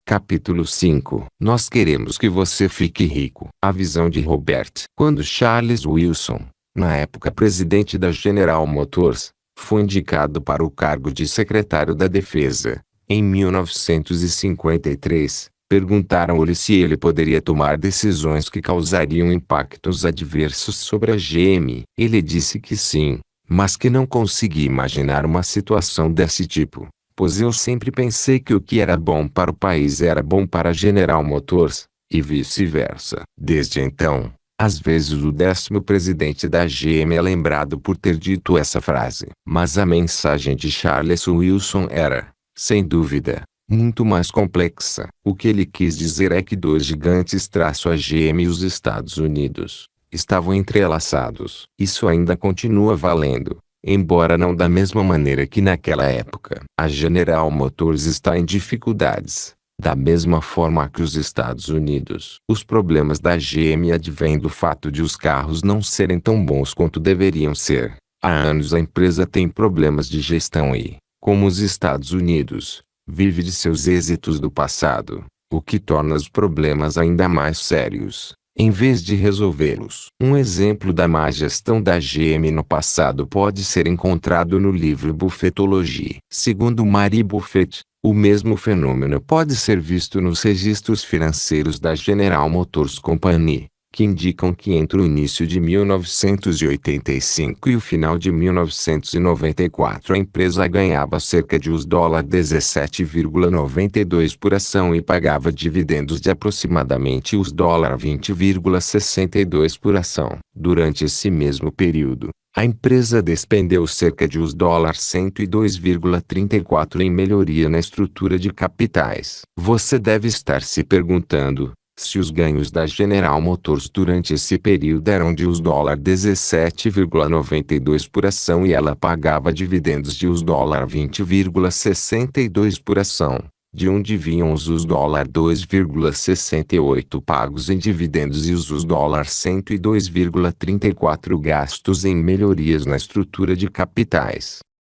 Capítulo 5. Nós queremos que você fique rico. A visão de Robert. Quando Charles Wilson, na época presidente da General Motors, foi indicado para o cargo de secretário da Defesa, em 1953, perguntaram-lhe se ele poderia tomar decisões que causariam impactos adversos sobre a GM. Ele disse que sim, mas que não conseguia imaginar uma situação desse tipo. Pois eu sempre pensei que o que era bom para o país era bom para a General Motors, e vice-versa. Desde então, às vezes o 10º presidente da GM é lembrado por ter dito essa frase. Mas a mensagem de Charles Wilson era, sem dúvida, muito mais complexa. O que ele quis dizer é que dois gigantes, a GM e os Estados Unidos, estavam entrelaçados. Isso ainda continua valendo, embora não da mesma maneira que naquela época. A General Motors está em dificuldades, da mesma forma que os Estados Unidos. Os problemas da GM advêm do fato de os carros não serem tão bons quanto deveriam ser. Há anos a empresa tem problemas de gestão e, como os Estados Unidos, vive de seus êxitos do passado, o que torna os problemas ainda mais sérios, em vez de resolvê-los. Um exemplo da má gestão da GM no passado pode ser encontrado no livro Buffettology. Segundo Mary Buffett, o mesmo fenômeno pode ser visto nos registros financeiros da General Motors Company, que indicam que entre o início de 1985 e o final de 1994 a empresa ganhava cerca de $17,92 por ação e pagava dividendos de aproximadamente $20,62 por ação. Durante esse mesmo período, a empresa despendeu cerca de $102,34 em melhoria na estrutura de capitais. Você deve estar se perguntando se os ganhos da General Motors durante esse período eram de $17,92 por ação e ela pagava dividendos de $20,62 por ação. De onde vinham os $2,68 pagos em dividendos e os $102,34 gastos em melhorias na estrutura de capitais?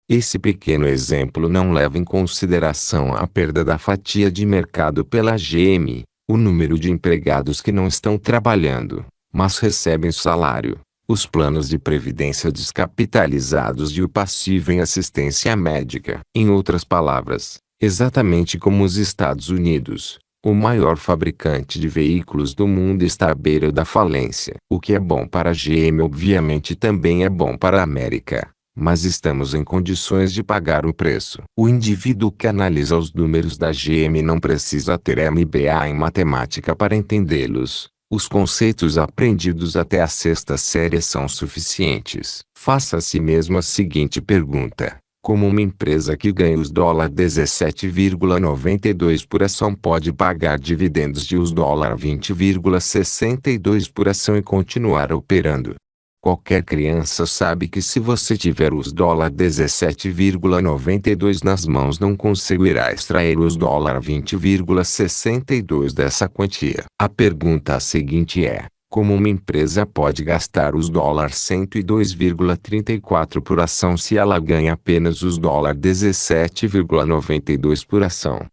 Esse pequeno exemplo não leva em consideração a perda da fatia de mercado pela GM, o número de empregados que não estão trabalhando, mas recebem salário, os planos de previdência descapitalizados e o passivo em assistência médica. Em outras palavras, exatamente como os Estados Unidos, o maior fabricante de veículos do mundo está à beira da falência. O que é bom para a GM obviamente também é bom para a América, mas estamos em condições de pagar o preço. O indivíduo que analisa os números da GM não precisa ter MBA em matemática para entendê-los. Os conceitos aprendidos até a sexta série são suficientes. Faça a si mesmo a seguinte pergunta: como uma empresa que ganha os $17,92 por ação pode pagar dividendos de $20,62 por ação e continuar operando? Qualquer criança sabe que se você tiver os $17,92 nas mãos não conseguirá extrair os $20,62 dessa quantia. A pergunta seguinte é: como uma empresa pode gastar os $102,34 por ação se ela ganha apenas os $17,92 por ação?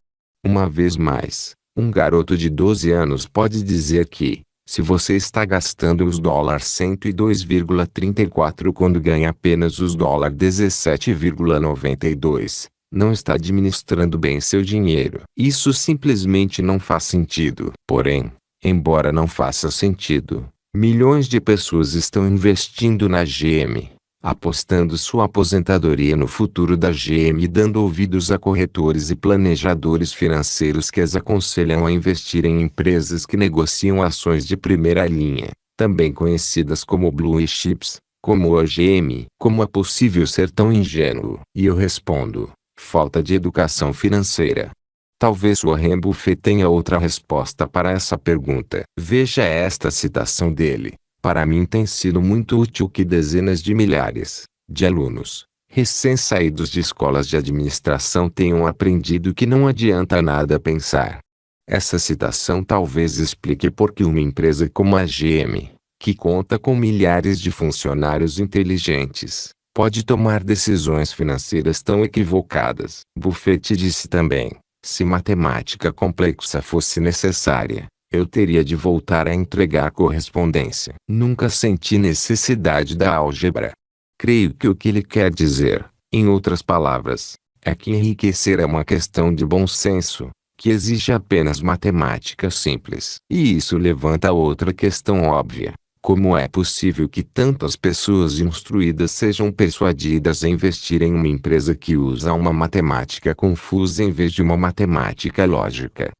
Uma vez mais, um garoto de 12 anos pode dizer que, se você está gastando os $102,34 quando ganha apenas os $17,92, não está administrando bem seu dinheiro. Isso simplesmente não faz sentido. Porém, embora não faça sentido, milhões de pessoas estão investindo na GM, apostando sua aposentadoria no futuro da GM e dando ouvidos a corretores e planejadores financeiros que as aconselham a investir em empresas que negociam ações de primeira linha, também conhecidas como Blue Chips, como a GM. Como é possível ser tão ingênuo? E eu respondo: falta de educação financeira. Talvez Warren Buffett tenha outra resposta para essa pergunta. Veja esta citação dele: para mim tem sido muito útil que dezenas de milhares de alunos, recém-saídos de escolas de administração tenham aprendido que não adianta nada pensar. Essa citação talvez explique por que uma empresa como a GM, que conta com milhares de funcionários inteligentes, pode tomar decisões financeiras tão equivocadas. Buffett disse também: Se matemática complexa fosse necessária, eu teria de voltar a entregar correspondência. Nunca senti necessidade da álgebra. Creio que o que ele quer dizer, em outras palavras, é que enriquecer é uma questão de bom senso, que exige apenas matemática simples. E isso levanta outra questão óbvia. Como é possível que tantas pessoas instruídas sejam persuadidas a investir em uma empresa que usa uma matemática confusa em vez de uma matemática lógica?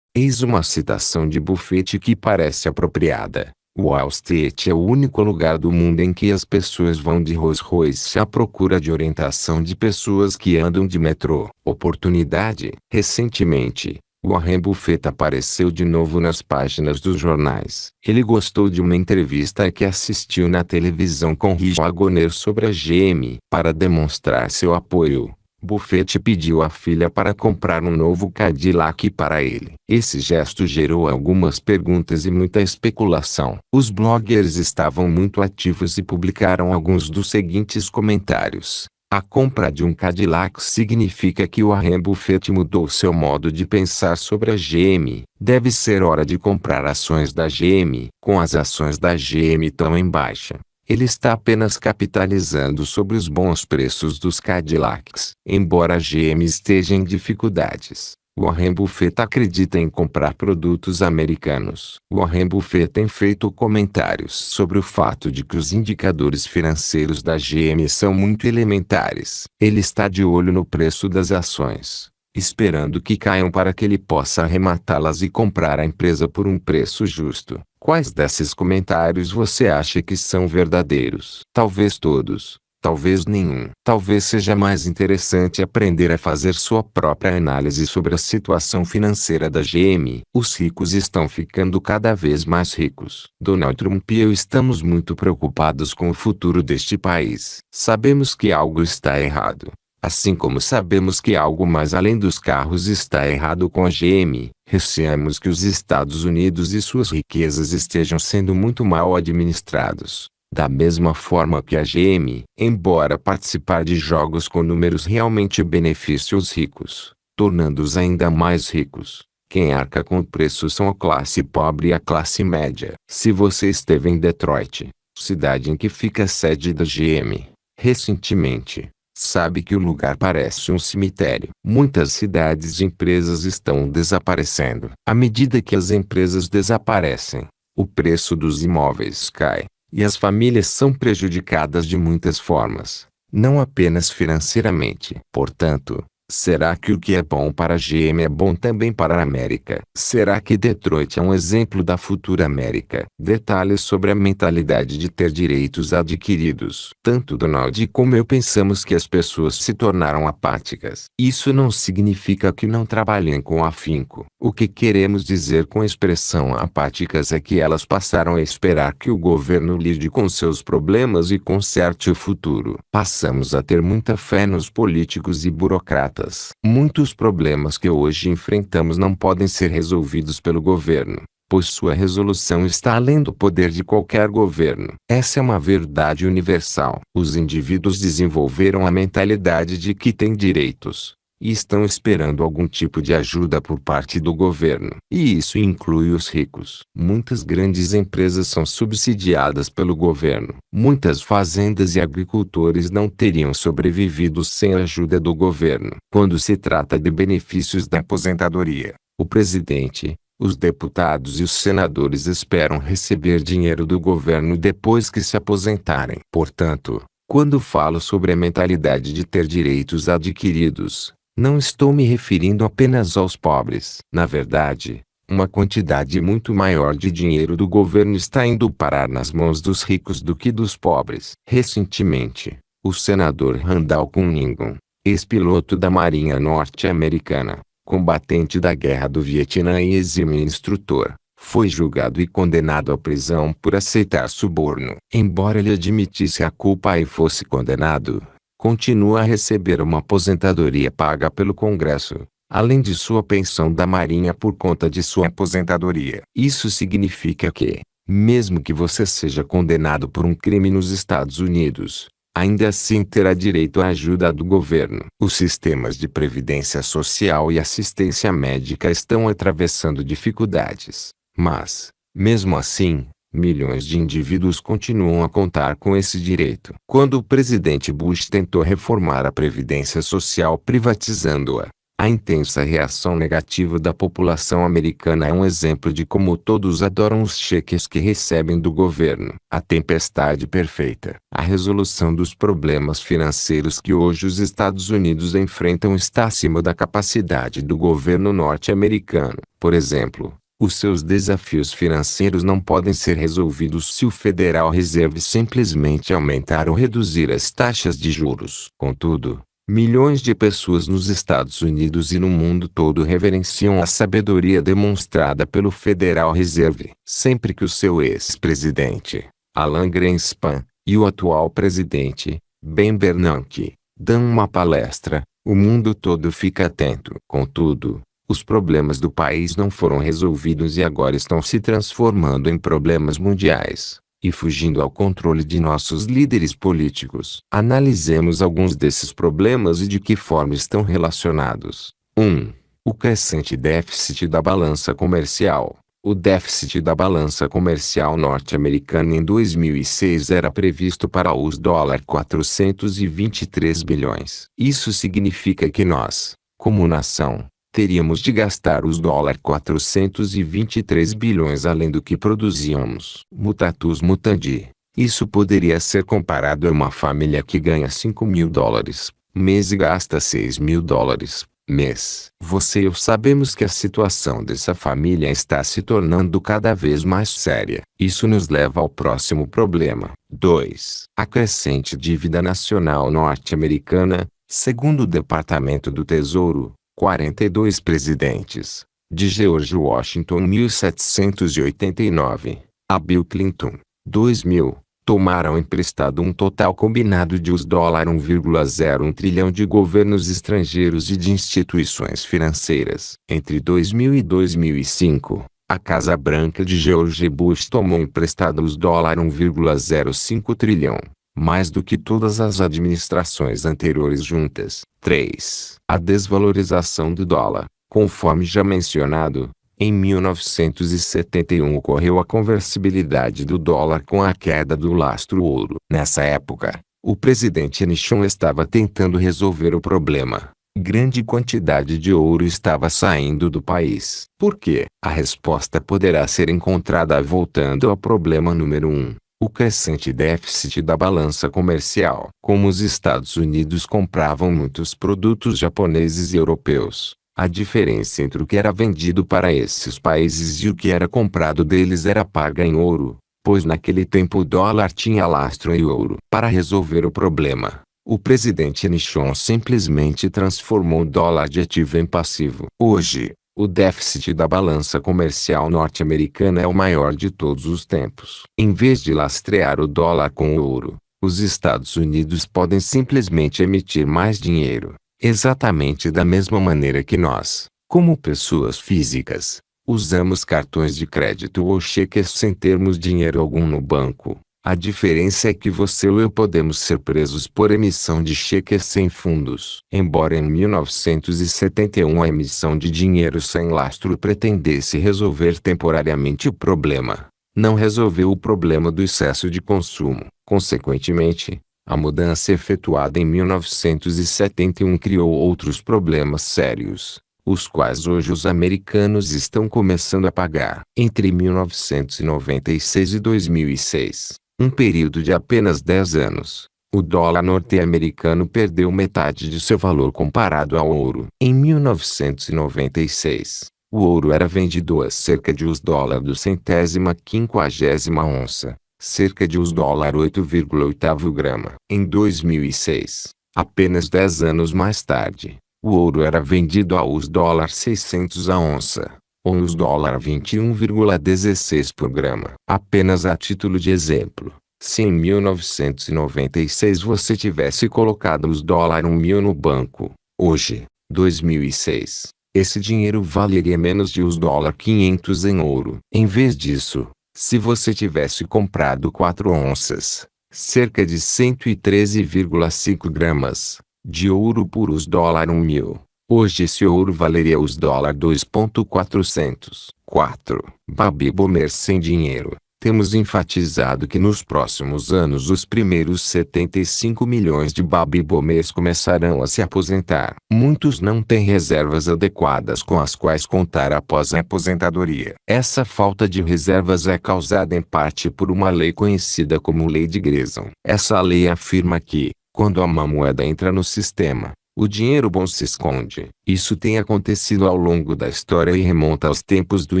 Eis uma citação de Buffett que parece apropriada. Wall Street é o único lugar do mundo em que as pessoas vão de Rolls Royce à procura de orientação de pessoas que andam de metrô. Oportunidade. Recentemente, Warren Buffett apareceu de novo nas páginas dos jornais. Ele gostou de uma entrevista que assistiu na televisão com Rick Wagoner sobre a GM. Para demonstrar seu apoio, Buffett pediu à filha para comprar um novo Cadillac para ele. Esse gesto gerou algumas perguntas e muita especulação. Os bloggers estavam muito ativos e publicaram alguns dos seguintes comentários. A compra de um Cadillac significa que Warren Buffett mudou seu modo de pensar sobre a GM. Deve ser hora de comprar ações da GM. Com as ações da GM tão em baixa, ele está apenas capitalizando sobre os bons preços dos Cadillacs. Embora a GM esteja em dificuldades, Warren Buffett acredita em comprar produtos americanos. Warren Buffett tem feito comentários sobre o fato de que os indicadores financeiros da GM são muito elementares. Ele está de olho no preço das ações, esperando que caiam para que ele possa arrematá-las e comprar a empresa por um preço justo. Quais desses comentários você acha que são verdadeiros? Talvez todos, talvez nenhum. Talvez seja mais interessante aprender a fazer sua própria análise sobre a situação financeira da GM. Os ricos estão ficando cada vez mais ricos. Donald Trump e eu estamos muito preocupados com o futuro deste país. Sabemos que algo está errado. Assim como sabemos que algo mais além dos carros está errado com a GM, receamos que os Estados Unidos e suas riquezas estejam sendo muito mal administrados. Da mesma forma que a GM, embora participar de jogos com números realmente beneficie os ricos, tornando-os ainda mais ricos, quem arca com o preço são a classe pobre e a classe média. Se você esteve em Detroit, cidade em que fica a sede da GM, recentemente, sabe que o lugar parece um cemitério. Muitas cidades e empresas estão desaparecendo. À medida que as empresas desaparecem, o preço dos imóveis cai, e as famílias são prejudicadas de muitas formas, não apenas financeiramente. Portanto, será que o que é bom para a GM é bom também para a América? Será que Detroit é um exemplo da futura América? Detalhes sobre a mentalidade de ter direitos adquiridos. Tanto Donald como eu pensamos que as pessoas se tornaram apáticas. Isso não significa que não trabalhem com afinco. O que queremos dizer com a expressão apáticas é que elas passaram a esperar que o governo lide com seus problemas e conserte o futuro. Passamos a ter muita fé nos políticos e burocratas. Muitos problemas que hoje enfrentamos não podem ser resolvidos pelo governo, pois sua resolução está além do poder de qualquer governo. Essa é uma verdade universal. Os indivíduos desenvolveram a mentalidade de que têm direitos, e estão esperando algum tipo de ajuda por parte do governo. E isso inclui os ricos. Muitas grandes empresas são subsidiadas pelo governo. Muitas fazendas e agricultores não teriam sobrevivido sem a ajuda do governo. Quando se trata de benefícios da aposentadoria, o presidente, os deputados e os senadores esperam receber dinheiro do governo depois que se aposentarem. Portanto, quando falo sobre a mentalidade de ter direitos adquiridos, não estou me referindo apenas aos pobres. Na verdade, uma quantidade muito maior de dinheiro do governo está indo parar nas mãos dos ricos do que dos pobres. Recentemente, o senador Randall Cunningham, ex-piloto da Marinha Norte-Americana, combatente da Guerra do Vietnã e exímio instrutor, foi julgado e condenado à prisão por aceitar suborno. Embora ele admitisse a culpa e fosse condenado, continua a receber uma aposentadoria paga pelo Congresso, além de sua pensão da Marinha por conta de sua aposentadoria. Isso significa que, mesmo que você seja condenado por um crime nos Estados Unidos, ainda assim terá direito à ajuda do governo. Os sistemas de previdência social e assistência médica estão atravessando dificuldades, mas, mesmo assim, milhões de indivíduos continuam a contar com esse direito. Quando o presidente Bush tentou reformar a previdência social privatizando-a, a intensa reação negativa da população americana é um exemplo de como todos adoram os cheques que recebem do governo. A tempestade perfeita. A resolução dos problemas financeiros que hoje os Estados Unidos enfrentam está acima da capacidade do governo norte-americano. Por exemplo, os seus desafios financeiros não podem ser resolvidos se o Federal Reserve simplesmente aumentar ou reduzir as taxas de juros. Contudo, milhões de pessoas nos Estados Unidos e no mundo todo reverenciam a sabedoria demonstrada pelo Federal Reserve. Sempre que o seu ex-presidente, Alan Greenspan, e o atual presidente, Ben Bernanke, dão uma palestra, o mundo todo fica atento. Contudo, os problemas do país não foram resolvidos e agora estão se transformando em problemas mundiais, e fugindo ao controle de nossos líderes políticos. Analisemos alguns desses problemas e de que forma estão relacionados. 1. O crescente déficit da balança comercial. O déficit da balança comercial norte-americana em 2006 era previsto para os $423 bilhões. Isso significa que nós, como nação, teríamos de gastar os $423 bilhões além do que produzíamos. Mutatis mutandi. Isso poderia ser comparado a uma família que ganha $5.000 mês e gasta $6.000 mês. Você e eu sabemos que a situação dessa família está se tornando cada vez mais séria. Isso nos leva ao próximo problema. 2. A crescente dívida nacional norte-americana. Segundo o Departamento do Tesouro, 42 presidentes, de George Washington 1789, a Bill Clinton, 2000, tomaram emprestado um total combinado de $1,01 trilhão de governos estrangeiros e de instituições financeiras. Entre 2000 e 2005, a Casa Branca de George Bush tomou emprestado os $1,05 trilhão. Mais do que todas as administrações anteriores juntas. 3. A desvalorização do dólar. Conforme já mencionado, em 1971 ocorreu a conversibilidade do dólar com a queda do lastro ouro. Nessa época, o presidente Nixon estava tentando resolver o problema. Grande quantidade de ouro estava saindo do país. Por quê? A resposta poderá ser encontrada voltando ao problema número 1. O crescente déficit da balança comercial. Como os Estados Unidos compravam muitos produtos japoneses e europeus, a diferença entre o que era vendido para esses países e o que era comprado deles era paga em ouro, pois naquele tempo o dólar tinha lastro em ouro. Para resolver o problema, o presidente Nixon simplesmente transformou o dólar de ativo em passivo. Hoje, o déficit da balança comercial norte-americana é o maior de todos os tempos. Em vez de lastrear o dólar com o ouro, os Estados Unidos podem simplesmente emitir mais dinheiro, exatamente da mesma maneira que nós, como pessoas físicas, usamos cartões de crédito ou cheques sem termos dinheiro algum no banco. A diferença é que você ou eu podemos ser presos por emissão de cheques sem fundos. Embora em 1971 a emissão de dinheiro sem lastro pretendesse resolver temporariamente o problema, não resolveu o problema do excesso de consumo. Consequentemente, a mudança efetuada em 1971 criou outros problemas sérios, os quais hoje os americanos estão começando a pagar. Entre 1996 e 2006, um período de apenas 10 anos, o dólar norte-americano perdeu metade de seu valor comparado ao ouro. Em 1996, o ouro era vendido a cerca de $0,150 onça, cerca de $8,8 grama. Em 2006, apenas 10 anos mais tarde, o ouro era vendido a $600 a onça, ou uns $21,16 por grama. Apenas a título de exemplo, se em 1996 você tivesse colocado os $1.000 no banco, hoje, 2006, esse dinheiro valeria menos de $500 em ouro. Em vez disso, se você tivesse comprado 4 onças, cerca de 113,5 gramas, de ouro puros $1.000. Hoje esse ouro valeria os $2.400. 4. Baby Boomers sem dinheiro. Temos enfatizado que nos próximos anos os primeiros 75 milhões de baby boomers começarão a se aposentar. Muitos não têm reservas adequadas com as quais contar após a aposentadoria. Essa falta de reservas é causada em parte por uma lei conhecida como Lei de Greason. Essa lei afirma que, quando uma moeda entra no sistema, o dinheiro bom se esconde. Isso tem acontecido ao longo da história e remonta aos tempos do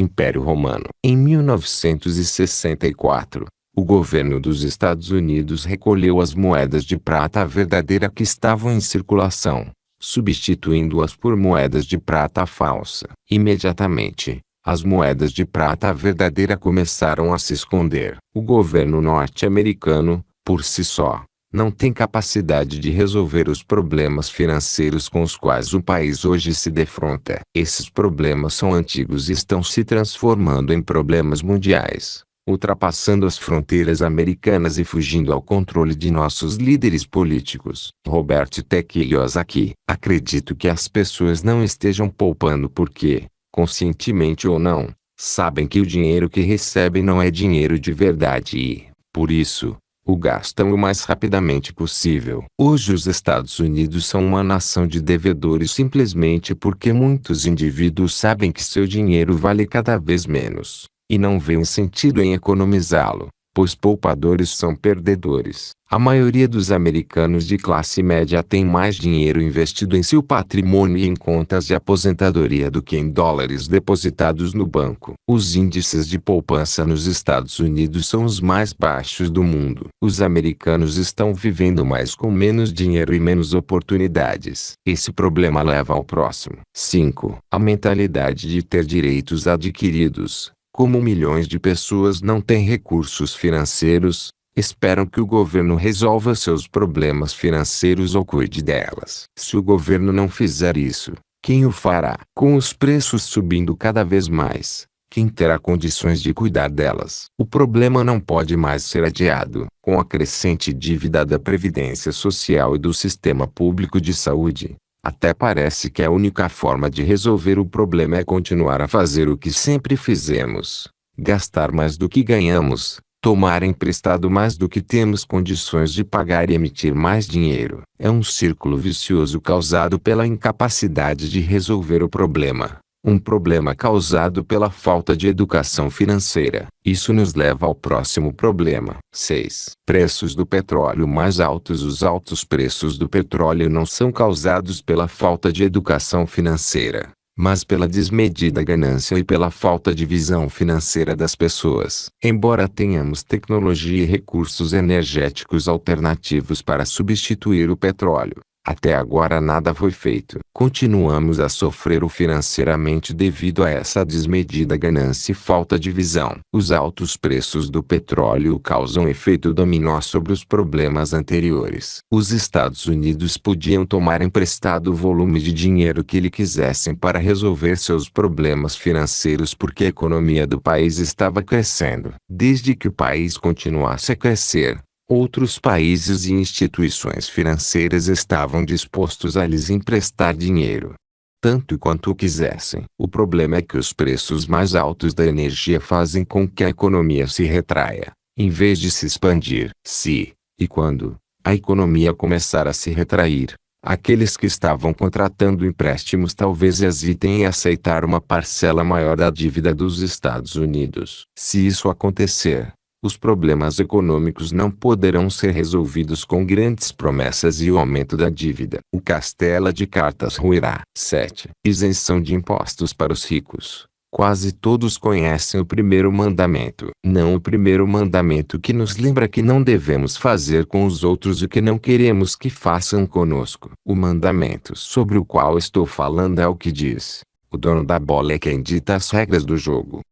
Império Romano. Em 1964, o governo dos Estados Unidos recolheu as moedas de prata verdadeira que estavam em circulação, substituindo-as por moedas de prata falsa. Imediatamente, as moedas de prata verdadeira começaram a se esconder. O governo norte-americano, por si só, não tem capacidade de resolver os problemas financeiros com os quais o país hoje se defronta. Esses problemas são antigos e estão se transformando em problemas mundiais, ultrapassando as fronteiras americanas e fugindo ao controle de nossos líderes políticos. Robert T. Kiyosaki. Acredito que as pessoas não estejam poupando porque, conscientemente ou não, sabem que o dinheiro que recebem não é dinheiro de verdade e, por isso, o gastam o mais rapidamente possível. Hoje os Estados Unidos são uma nação de devedores simplesmente porque muitos indivíduos sabem que seu dinheiro vale cada vez menos, e não veem sentido em economizá-lo, pois poupadores são perdedores. A maioria dos americanos de classe média tem mais dinheiro investido em seu patrimônio e em contas de aposentadoria do que em dólares depositados no banco. Os índices de poupança nos Estados Unidos são os mais baixos do mundo. Os americanos estão vivendo mais com menos dinheiro e menos oportunidades. Esse problema leva ao próximo. 5. A mentalidade de ter direitos adquiridos. Como milhões de pessoas não têm recursos financeiros, esperam que o governo resolva seus problemas financeiros ou cuide delas. Se o governo não fizer isso, quem o fará? Com os preços subindo cada vez mais, quem terá condições de cuidar delas? O problema não pode mais ser adiado. Com a crescente dívida da Previdência Social e do Sistema Público de Saúde, até parece que a única forma de resolver o problema é continuar a fazer o que sempre fizemos: gastar mais do que ganhamos, tomar emprestado mais do que temos condições de pagar e emitir mais dinheiro. É um círculo vicioso causado pela incapacidade de resolver o problema. Um problema causado pela falta de educação financeira. Isso nos leva ao próximo problema. 6. Preços do petróleo mais altos. Os altos preços do petróleo não são causados pela falta de educação financeira, mas pela desmedida ganância e pela falta de visão financeira das pessoas. Embora tenhamos tecnologia e recursos energéticos alternativos para substituir o petróleo, até agora nada foi feito. Continuamos a sofrer financeiramente devido a essa desmedida ganância e falta de visão. Os altos preços do petróleo causam efeito dominó sobre os problemas anteriores. Os Estados Unidos podiam tomar emprestado o volume de dinheiro que lhe quisessem para resolver seus problemas financeiros porque a economia do país estava crescendo. Desde que o país continuasse a crescer, outros países e instituições financeiras estavam dispostos a lhes emprestar dinheiro, tanto quanto quisessem. O problema é que os preços mais altos da energia fazem com que a economia se retraia, em vez de se expandir. Se, e quando, a economia começar a se retrair, aqueles que estavam contratando empréstimos talvez hesitem em aceitar uma parcela maior da dívida dos Estados Unidos. Se isso acontecer, os problemas econômicos não poderão ser resolvidos com grandes promessas e o aumento da dívida. O castelo de cartas ruirá. 7. Isenção de impostos para os ricos. Quase todos conhecem o primeiro mandamento. Não o primeiro mandamento que nos lembra que não devemos fazer com os outros o que não queremos que façam conosco. O mandamento sobre o qual estou falando é o que diz: o dono da bola é quem dita as regras do jogo.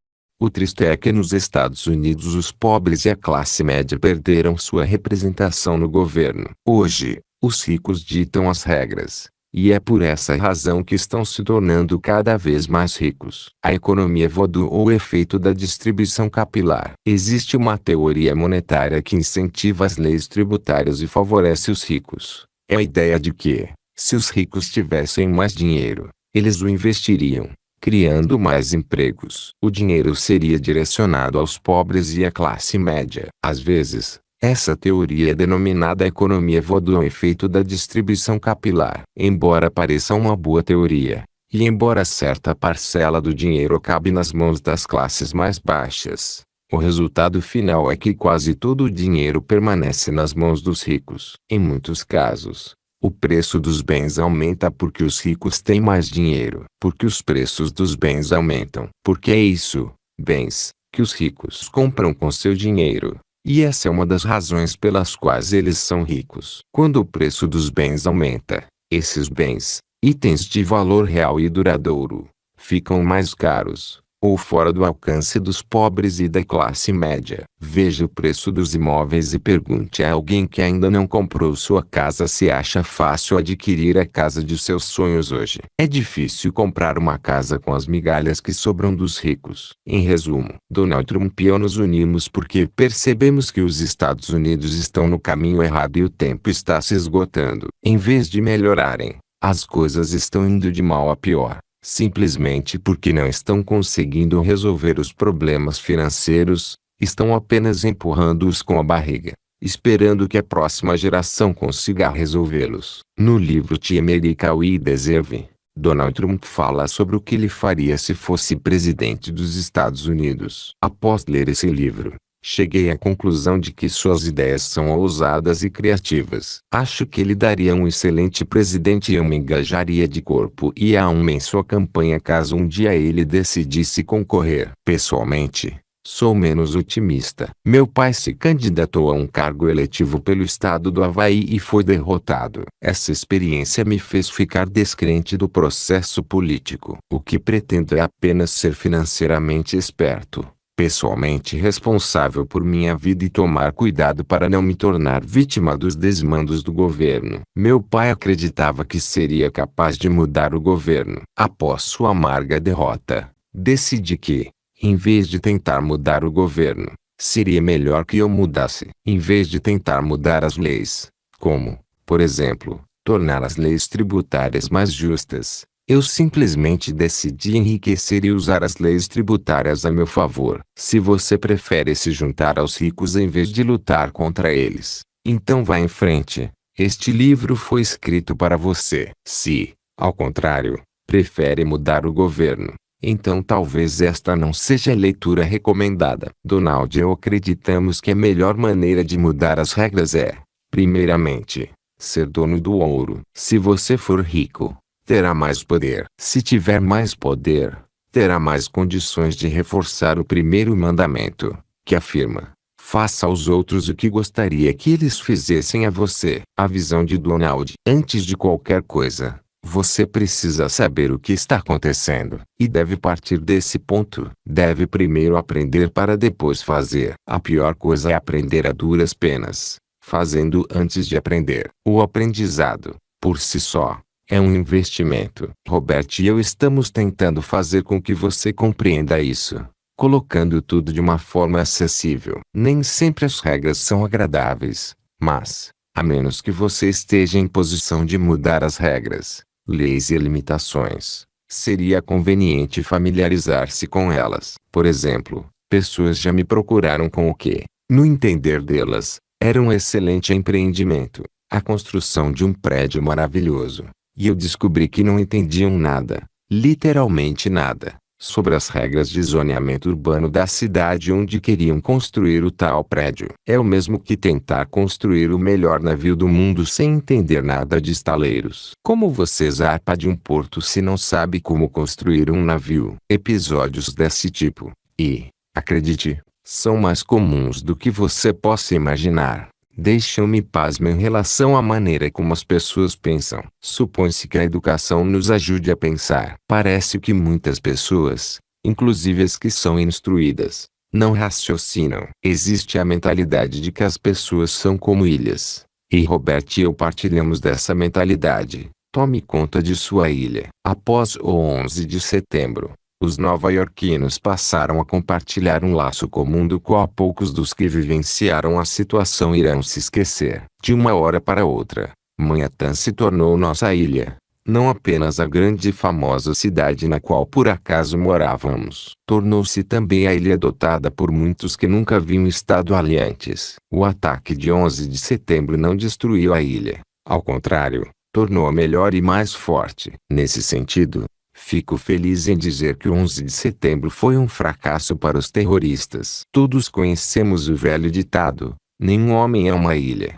O triste é que nos Estados Unidos os pobres e a classe média perderam sua representação no governo. Hoje, os ricos ditam as regras, E é por essa razão que estão se tornando cada vez mais ricos. A economia voodoo ou o efeito da distribuição capilar. Existe uma teoria monetária que incentiva as leis tributárias e favorece os ricos. É a ideia de que, se os ricos tivessem mais dinheiro, eles o investiriam, criando mais empregos. O dinheiro seria direcionado aos pobres e à classe média. Às vezes, essa teoria é denominada economia voodoo, o efeito da distribuição capilar. Embora pareça uma boa teoria, e embora certa parcela do dinheiro acabe nas mãos das classes mais baixas, o resultado final é que quase todo o dinheiro permanece nas mãos dos ricos. Em muitos casos, o preço dos bens aumenta porque os ricos têm mais dinheiro. Porque os preços dos bens aumentam. Porque é isso, bens, que os ricos compram com seu dinheiro. E essa é uma das razões pelas quais eles são ricos. Quando o preço dos bens aumenta, esses bens, itens de valor real e duradouro, ficam mais caros, ou fora do alcance dos pobres e da classe média. Veja o preço dos imóveis e pergunte a alguém que ainda não comprou sua casa se acha fácil adquirir a casa de seus sonhos hoje. É difícil comprar uma casa com as migalhas que sobram dos ricos. Em resumo, Donald Trump e eu nos unimos porque percebemos que os Estados Unidos estão no caminho errado e o tempo está se esgotando. Em vez de melhorarem, as coisas estão indo de mal a pior. Simplesmente porque não estão conseguindo resolver os problemas financeiros, estão apenas empurrando-os com a barriga, esperando que a próxima geração consiga resolvê-los. No livro The America We Deserve, Donald Trump fala sobre o que ele faria se fosse presidente dos Estados Unidos. Após ler esse livro, cheguei à conclusão de que suas ideias são ousadas e criativas. Acho que ele daria um excelente presidente e eu me engajaria de corpo e alma em sua campanha caso um dia ele decidisse concorrer. Pessoalmente, sou menos otimista. Meu pai se candidatou a um cargo eletivo pelo estado do Havaí e foi derrotado. Essa experiência me fez ficar descrente do processo político. O que pretendo é apenas ser financeiramente esperto, pessoalmente responsável por minha vida e tomar cuidado para não me tornar vítima dos desmandos do governo. Meu pai acreditava que seria capaz de mudar o governo. Após sua amarga derrota, decidi que, em vez de tentar mudar o governo, seria melhor que eu mudasse. Em vez de tentar mudar as leis, como, por exemplo, tornar as leis tributárias mais justas, eu simplesmente decidi enriquecer e usar as leis tributárias a meu favor. Se você prefere se juntar aos ricos em vez de lutar contra eles, então vá em frente. Este livro foi escrito para você. Se, ao contrário, prefere mudar o governo, então talvez esta não seja a leitura recomendada. Donald e eu acreditamos que a melhor maneira de mudar as regras é, primeiramente, ser dono do ouro. Se você for rico, terá mais poder. Se tiver mais poder, terá mais condições de reforçar o primeiro mandamento, que afirma: faça aos outros o que gostaria que eles fizessem a você. A visão de Donald. Antes de qualquer coisa, você precisa saber o que está acontecendo. E deve partir desse ponto. Deve primeiro aprender para depois fazer. A pior coisa é aprender a duras penas, fazendo antes de aprender. O aprendizado, por si só, é um investimento. Robert e eu estamos tentando fazer com que você compreenda isso, colocando tudo de uma forma acessível. Nem sempre as regras são agradáveis, mas, a menos que você esteja em posição de mudar as regras, leis e limitações, seria conveniente familiarizar-se com elas. Por exemplo, pessoas já me procuraram com o que, no entender delas, era um excelente empreendimento, a construção de um prédio maravilhoso. E eu descobri que não entendiam nada, literalmente nada, sobre as regras de zoneamento urbano da cidade onde queriam construir o tal prédio. É o mesmo que tentar construir o melhor navio do mundo sem entender nada de estaleiros. Como você zarpa de um porto se não sabe como construir um navio? Episódios desse tipo, e, acredite, são mais comuns do que você possa imaginar. Deixam-me pasmo em relação à maneira como as pessoas pensam. Supõe-se que a educação nos ajude a pensar. Parece que muitas pessoas, inclusive as que são instruídas, não raciocinam. Existe a mentalidade de que as pessoas são como ilhas. E Robert e eu partilhamos dessa mentalidade. Tome conta de sua ilha. Após o 11 de setembro, os nova-iorquinos passaram a compartilhar um laço comum do qual poucos dos que vivenciaram a situação irão se esquecer. De uma hora para outra, Manhattan se tornou nossa ilha. Não apenas a grande e famosa cidade na qual por acaso morávamos. Tornou-se também a ilha adotada por muitos que nunca haviam estado ali antes. O ataque de 11 de setembro não destruiu a ilha. Ao contrário, tornou-a melhor e mais forte. Nesse sentido, fico feliz em dizer que o 11 de setembro foi um fracasso para os terroristas. Todos conhecemos o velho ditado: nenhum homem é uma ilha.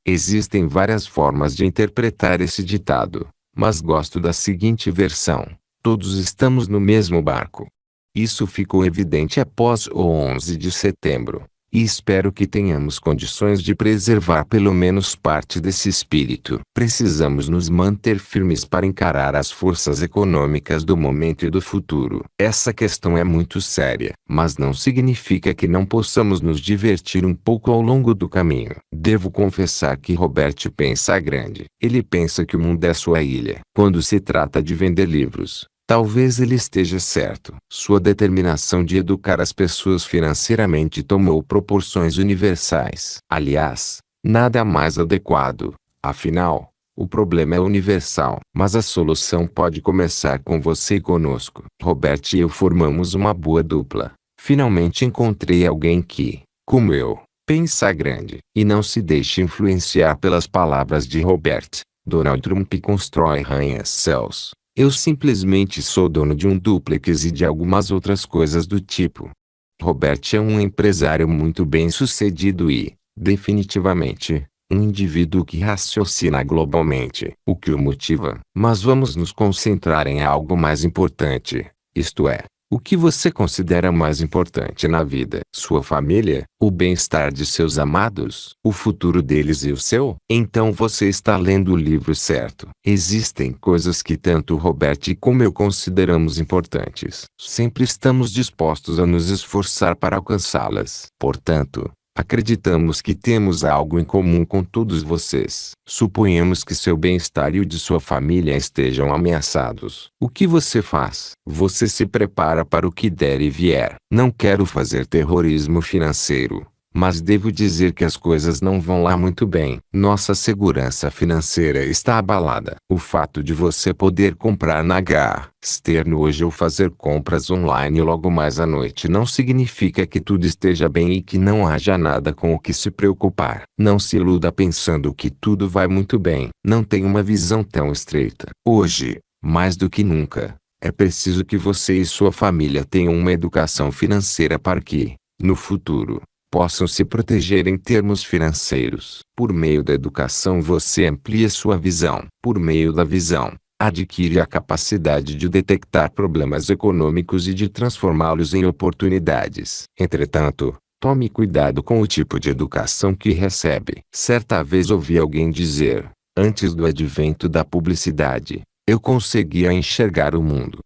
Existem várias formas de interpretar esse ditado, mas gosto da seguinte versão: todos estamos no mesmo barco. Isso ficou evidente após o 11 de setembro, e espero que tenhamos condições de preservar pelo menos parte desse espírito. Precisamos nos manter firmes para encarar as forças econômicas do momento e do futuro. Essa questão é muito séria, mas não significa que não possamos nos divertir um pouco ao longo do caminho. Devo confessar que Robert pensa grande. Ele pensa que o mundo é sua ilha. Quando se trata de vender livros, talvez ele esteja certo. Sua determinação de educar as pessoas financeiramente tomou proporções universais. Aliás, nada mais adequado. Afinal, o problema é universal. Mas a solução pode começar com você e conosco. Robert e eu formamos uma boa dupla. Finalmente encontrei alguém que, como eu, pensa grande. E não se deixe influenciar pelas palavras de Robert. Donald Trump constrói arranha-céus. Eu simplesmente sou dono de um duplex e de algumas outras coisas do tipo. Robert é um empresário muito bem-sucedido e, definitivamente, um indivíduo que raciocina globalmente. O que o motiva? Mas vamos nos concentrar em algo mais importante, isto é, o que você considera mais importante na vida? Sua família? O bem-estar de seus amados? O futuro deles e o seu? Então você está lendo o livro certo. Existem coisas que tanto Robert como eu consideramos importantes. Sempre estamos dispostos a nos esforçar para alcançá-las. Portanto, acreditamos que temos algo em comum com todos vocês. Suponhamos que seu bem-estar e o de sua família estejam ameaçados. O que você faz? Você se prepara para o que der e vier. Não quero fazer terrorismo financeiro, mas devo dizer que as coisas não vão lá muito bem. Nossa segurança financeira está abalada. O fato de você poder comprar na Stern hoje ou fazer compras online logo mais à noite não significa que tudo esteja bem e que não haja nada com o que se preocupar. Não se iluda pensando que tudo vai muito bem. Não tenha uma visão tão estreita. Hoje, mais do que nunca, é preciso que você e sua família tenham uma educação financeira para que, no futuro, possam se proteger em termos financeiros. Por meio da educação você amplia sua visão. Por meio da visão, adquire a capacidade de detectar problemas econômicos e de transformá-los em oportunidades. Entretanto, tome cuidado com o tipo de educação que recebe. Certa vez ouvi alguém dizer, antes do advento da publicidade, eu conseguia enxergar o mundo.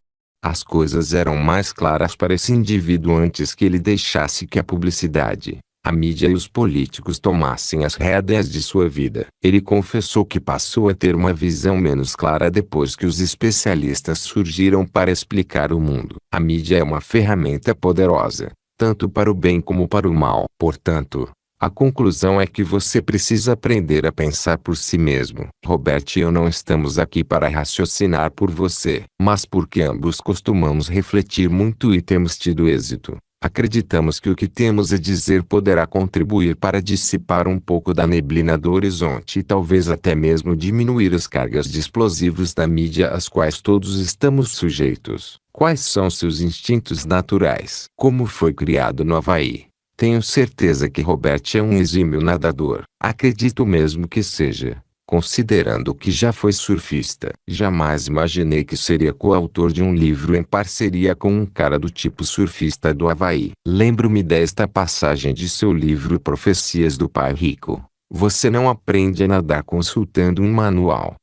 As coisas eram mais claras para esse indivíduo antes que ele deixasse que a publicidade, a mídia e os políticos tomassem as rédeas de sua vida. Ele confessou que passou a ter uma visão menos clara depois que os especialistas surgiram para explicar o mundo. A mídia é uma ferramenta poderosa, tanto para o bem como para o mal. Portanto, a conclusão é que você precisa aprender a pensar por si mesmo. Robert e eu não estamos aqui para raciocinar por você, mas porque ambos costumamos refletir muito e temos tido êxito. Acreditamos que o que temos a dizer poderá contribuir para dissipar um pouco da neblina do horizonte e talvez até mesmo diminuir as cargas de explosivos da mídia às quais todos estamos sujeitos. Quais são seus instintos naturais? Como foi criado no Havaí? Tenho certeza que Robert é um exímio nadador. Acredito mesmo que seja, considerando que já foi surfista. Jamais imaginei que seria coautor de um livro em parceria com um cara do tipo surfista do Havaí. Lembro-me desta passagem de seu livro Profecias do Pai Rico. Você não aprende a nadar consultando um manual.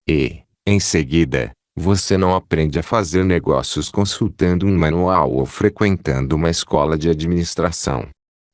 E, em seguida, você não aprende a fazer negócios consultando um manual ou frequentando uma escola de administração.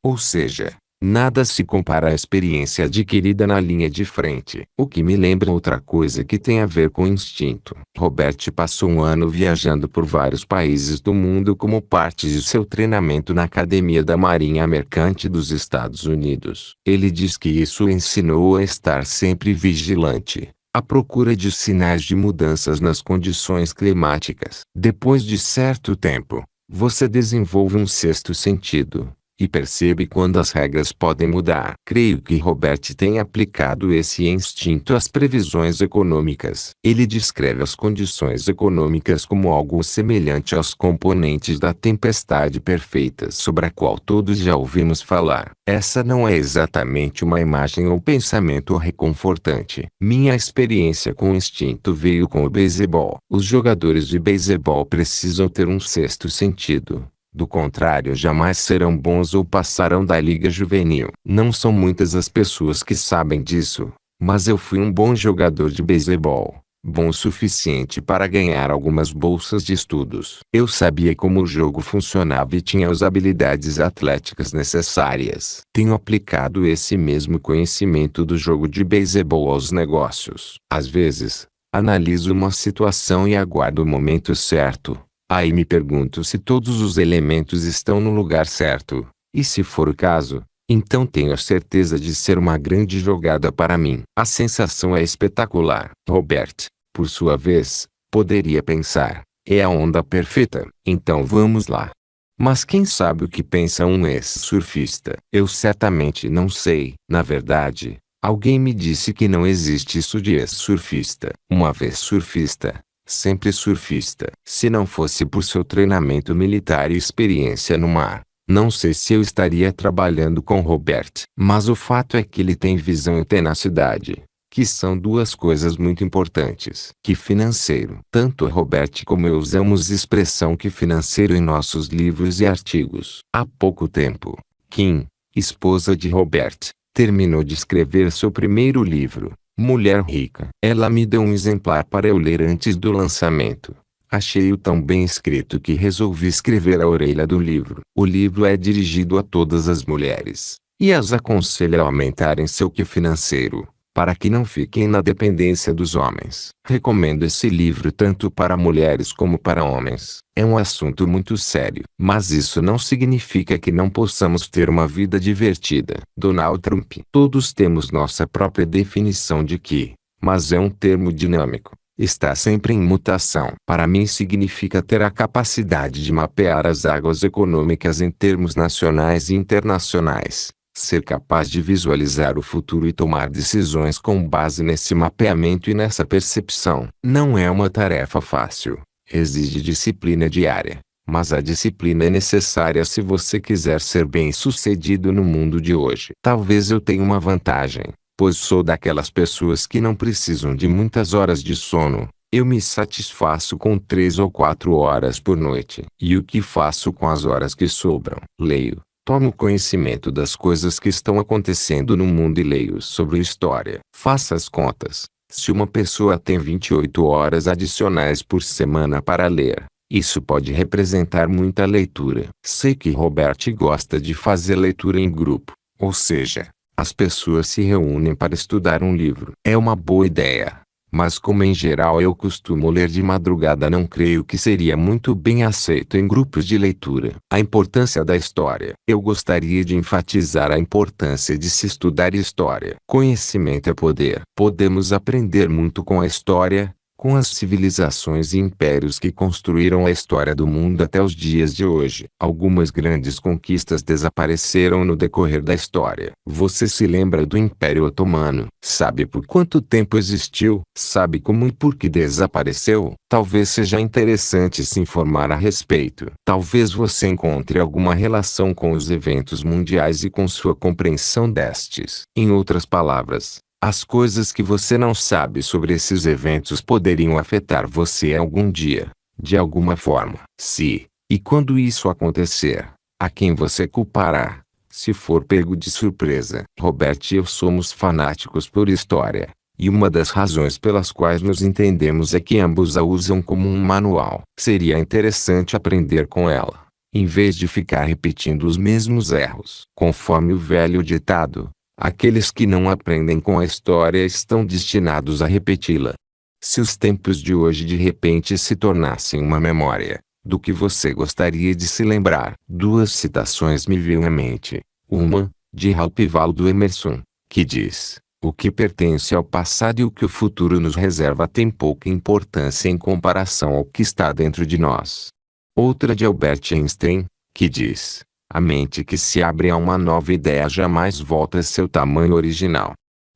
Ou seja, Nada se compara à experiência adquirida na linha de frente. O que me lembra outra coisa que tem a ver com instinto. Robert passou um ano viajando por vários países do mundo como parte de seu treinamento na Academia da Marinha Mercante dos Estados Unidos. Ele diz que isso o ensinou a estar sempre vigilante, à procura de sinais de mudanças nas condições climáticas. Depois de certo tempo, você desenvolve um sexto sentido e percebe quando as regras podem mudar. Creio que Robert tem aplicado esse instinto às previsões econômicas. Ele descreve as condições econômicas como algo semelhante aos componentes da tempestade perfeita sobre a qual todos já ouvimos falar. Essa não é exatamente uma imagem ou pensamento reconfortante. Minha experiência com o instinto veio com o beisebol. Os jogadores de beisebol precisam ter um sexto sentido. Do contrário, jamais serão bons ou passarão da liga juvenil. Não são muitas as pessoas que sabem disso, mas eu fui um bom jogador de beisebol, bom o suficiente para ganhar algumas bolsas de estudos. Eu sabia como o jogo funcionava e tinha as habilidades atléticas necessárias. Tenho aplicado esse mesmo conhecimento do jogo de beisebol aos negócios. Às vezes, analiso uma situação e aguardo o momento certo. Aí me pergunto se todos os elementos estão no lugar certo, e se for o caso, então tenho a certeza de ser uma grande jogada para mim. A sensação é espetacular. Robert, por sua vez, poderia pensar, é a onda perfeita, então vamos lá. Mas quem sabe o que pensa um ex-surfista? Eu certamente não sei. Na verdade, alguém me disse que não existe isso de ex-surfista. Uma vez surfista, sempre surfista. Se não fosse por seu treinamento militar e experiência no mar, não sei se eu estaria trabalhando com Robert. Mas o fato é que ele tem visão e tenacidade, que são duas coisas muito importantes. Que financeiro. Tanto Robert como eu usamos expressão que financeiro em nossos livros e artigos. Há pouco tempo, Kim, esposa de Robert, terminou de escrever seu primeiro livro, Mulher Rica. Ela me deu um exemplar para eu ler antes do lançamento. Achei-o tão bem escrito que resolvi escrever a orelha do livro. O livro é dirigido a todas as mulheres, e as aconselha a aumentarem seu que financeiro, para que não fiquem na dependência dos homens. Recomendo esse livro tanto para mulheres como para homens. É um assunto muito sério, mas isso não significa que não possamos ter uma vida divertida. Donald Trump. Todos temos nossa própria definição de que, mas é um termo dinâmico. Está sempre em mutação. Para mim significa ter a capacidade de mapear as águas econômicas em termos nacionais e internacionais. Ser capaz de visualizar o futuro e tomar decisões com base nesse mapeamento e nessa percepção. Não é uma tarefa fácil. Exige disciplina diária. Mas a disciplina é necessária se você quiser ser bem-sucedido no mundo de hoje. Talvez eu tenha uma vantagem, pois sou daquelas pessoas que não precisam de muitas horas de sono. Eu me satisfaço com 3 ou 4 horas por noite. E o que faço com as horas que sobram? Leio. Tomo conhecimento das coisas que estão acontecendo no mundo e leio sobre história. Faça as contas. Se uma pessoa tem 28 horas adicionais por semana para ler, isso pode representar muita leitura. Sei que Robert gosta de fazer leitura em grupo, ou seja, as pessoas se reúnem para estudar um livro. É uma boa ideia. Mas como em geral eu costumo ler de madrugada, não creio que seria muito bem aceito em grupos de leitura. A importância da história. Eu gostaria de enfatizar a importância de se estudar história. Conhecimento é poder. Podemos aprender muito com a história, com as civilizações e impérios que construíram a história do mundo até os dias de hoje. Algumas grandes conquistas desapareceram no decorrer da história. Você se lembra do Império Otomano? Sabe por quanto tempo existiu? Sabe como e por que desapareceu? Talvez seja interessante se informar a respeito. Talvez você encontre alguma relação com os eventos mundiais e com sua compreensão destes. Em outras palavras, as coisas que você não sabe sobre esses eventos poderiam afetar você algum dia, de alguma forma. Se, e quando isso acontecer, a quem você culpará, se for pego de surpresa? Robert e eu somos fanáticos por história, e uma das razões pelas quais nos entendemos é que ambos a usam como um manual. Seria interessante aprender com ela. em vez de ficar repetindo os mesmos erros. Conforme o velho ditado, aqueles que não aprendem com a história estão destinados a repeti-la. Se os tempos de hoje de repente se tornassem uma memória, do que você gostaria de se lembrar? Duas citações me veio à mente. Uma, de Ralph Waldo Emerson, que diz: o que pertence ao passado e o que o futuro nos reserva tem pouca importância em comparação ao que está dentro de nós. Outra de Albert Einstein, que diz: a mente que se abre a uma nova ideia jamais volta a seu tamanho original.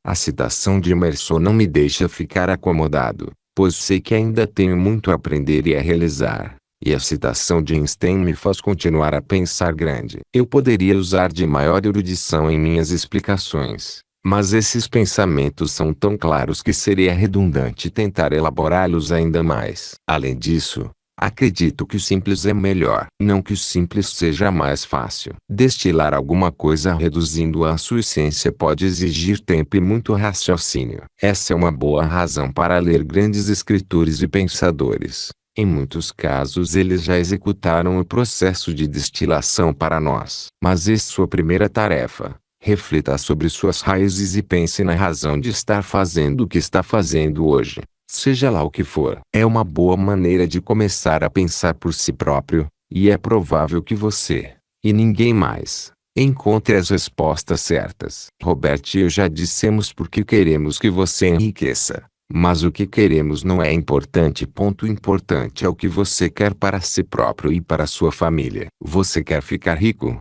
A citação de Emerson não me deixa ficar acomodado, pois sei que ainda tenho muito a aprender e a realizar. E a citação de Einstein me faz continuar a pensar grande. Eu poderia usar de maior erudição em minhas explicações, mas esses pensamentos são tão claros que seria redundante tentar elaborá-los ainda mais. Além disso, acredito que o simples é melhor. Não que o simples seja mais fácil. Destilar alguma coisa reduzindo-a à sua essência pode exigir tempo e muito raciocínio. Essa é uma boa razão para ler grandes escritores e pensadores. Em muitos casos eles já executaram o processo de destilação para nós. Mas é sua primeira tarefa. Reflita sobre suas raízes e pense na razão de estar fazendo o que está fazendo hoje. Seja lá o que for. É uma boa maneira de começar a pensar por si próprio, e é provável que você, e ninguém mais, encontre as respostas certas. Robert e eu já dissemos por que queremos que você enriqueça. Mas o que queremos não é importante. Ponto importante é o que você quer para si próprio e para sua família. Você quer ficar rico?